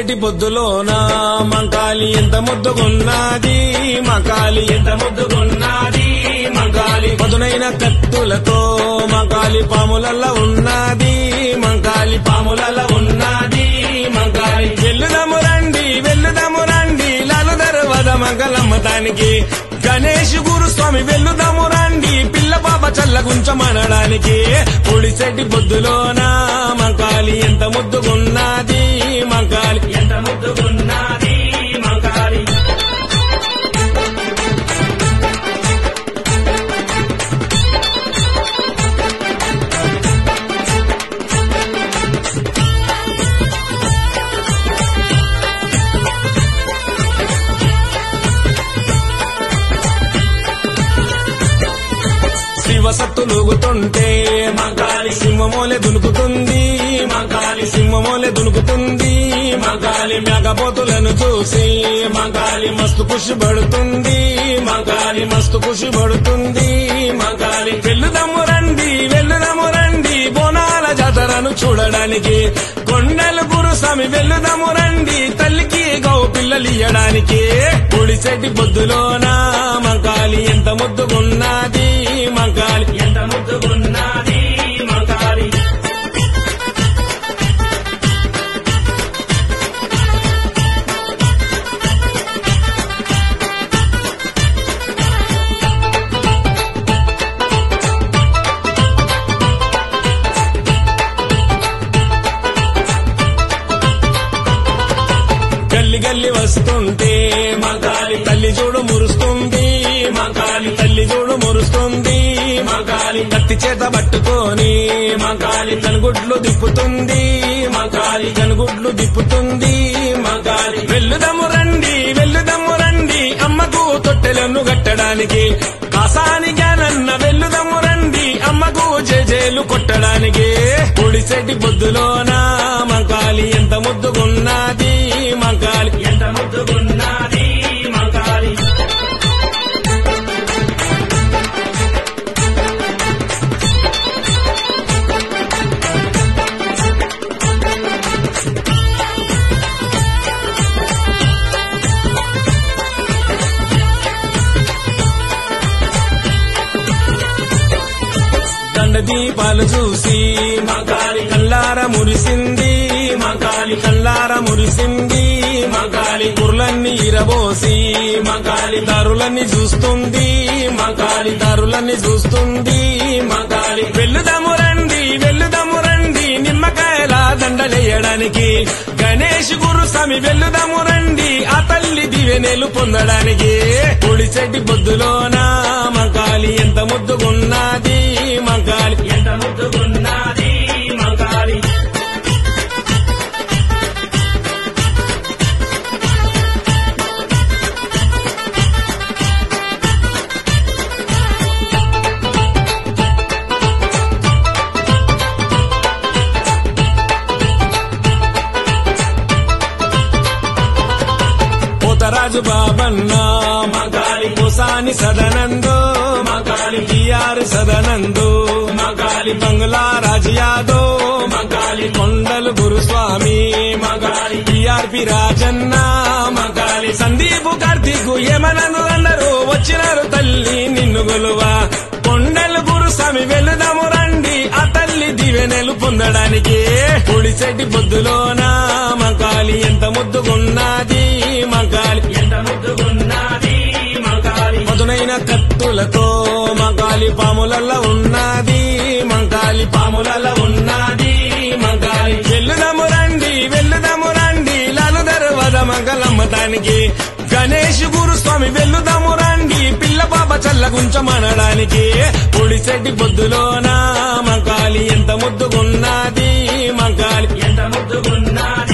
పొడిసేటి పొద్దులోన మంకాలి ఎంత ముద్దుగున్నది, మంకాలి ఎంత ముద్దుగున్నది, మంకాలి పదునైన కత్తులతో మంకాలి పాములల్ల ఉన్నది, మంకాలి పాములల్ల ఉన్నది, మంకాలి వెల్లుదము రండి లాలు దర్వాజ మంగళమ్మతానికి గణేష్ గురుస్వామి వెల్లుదము రండి పిల్ల పాప చల్లగుంచమనడానికి పొడిసేటి పొద్దులోన మంకాలి ఎంత ముద్దుగున్నది, మంకాలి ఎంత ముద్దుగున్నది, మంకాలి శివసత్తులుగుతుంటే మంకాలి సింహమోలే దునుకుతుంది, మంకాలి సింహమోలే దునుకుతుంది, మంకాలి మేఘపోతులను చూసి మంకాలి మస్తు ఖుషి పడుతుంది, మంకాలి మస్తు ఖుషి పడుతుంది, మంకాలి వెల్లుదము రండి బోనాల జాతరను చూడడానికి కొండలు గురుస్వామి వెల్లుదము రండి తల్లికి గౌ పిల్లలియ్యడానికి పొడిసేటి పొద్దులోన మంకాలి ఎంత ముద్దుగున్నది, మంకాలి ఎంత ముద్దుగున్నది, మంకాలి గల్లి వస్తుంటే మంకాలి తల్లి చూడు మురుస్తుంది, మంకాలి తల్లి చూడు మురుస్తుంది, మంకాలి కత్తి చేత పట్టుకొని మంకాలి కనుగుడ్లు దిప్పుతుంది, మంకాలి కనుగుడ్లు దిప్పుతుంది, మంకాలి వెల్లుదము రండి అమ్మకు తొట్టెలను కట్టడానికి కాసాని జ్ఞానన్న వెల్లుదము రండి అమ్మకు జేజేలు కొట్టడానికి పొడిసేటి పొద్దులోన మంకాలి ఎంత ముద్దుగున్నది, మంకాలి ఎంత ముద్దుగున్నది, మంకాలి దీపాలు చూసి మంకాలి కల్లార మురిసింది, మంకాలి కల్లార మురిసింది, మంకాలి కుర్లన్నీ ఇరబోసి మంకాలి దారులన్నీ చూస్తుంది, మంకాలి దారులన్నీ చూస్తుంది, మంకాలి వెల్లుదము రండి నిమ్మకాయల దండలేయడానికి గణేష్ గురుస్వామి వెల్లుదము రండి ఆ తల్లి దివెనెలు పొందడానికి పొడిసేటి పొద్దులోన మంకాలి ఎంత ముద్దుగున్నది, మంకాలి ఎంత ముద్దుగున్నది, మంకాలి రాజు బాబన్న మంకాలి కోసాని సదనందో, మంకాలి టిఆర్ సదనందో, మంకాలి బంగ్లా రాజు యాదవ్, మంకాలి కొండలు గురుస్వామి, మంకాలి టిఆర్పి రాజన్న, మంకాలి సందీప్ కార్తీక్ ఏమనను అందరూ వచ్చినారు తల్లి నిన్ను గొలువా కొండలు గురుస్వామి వెల్లుదము రండి ఆ తల్లి దివెనెలు పొందడానికి పొడిసేటి పొద్దులోన మంకాలి ఎంత ముద్దుగున్నది, మంకాలి ఎంత ముద్దుగున్నది, మంకాలి పదునైన కత్తులతో మంకాలి పాములల్ల ఉన్నది, మంకాలి పాములల్ల ఉన్నది, మంకాలి వెల్లుదము రండి లాలు దర్వాజ మంగళమ్మతానికి గణేష్ గురుస్వామి వెల్లుదము రండి పిల్ల పాప చల్లగుంచమనడానికి పొడిసేటి పొద్దులోన మంకాలి ఎంత ముద్దుగున్నది, మంకాలి ఎంత ముద్దుగున్నది.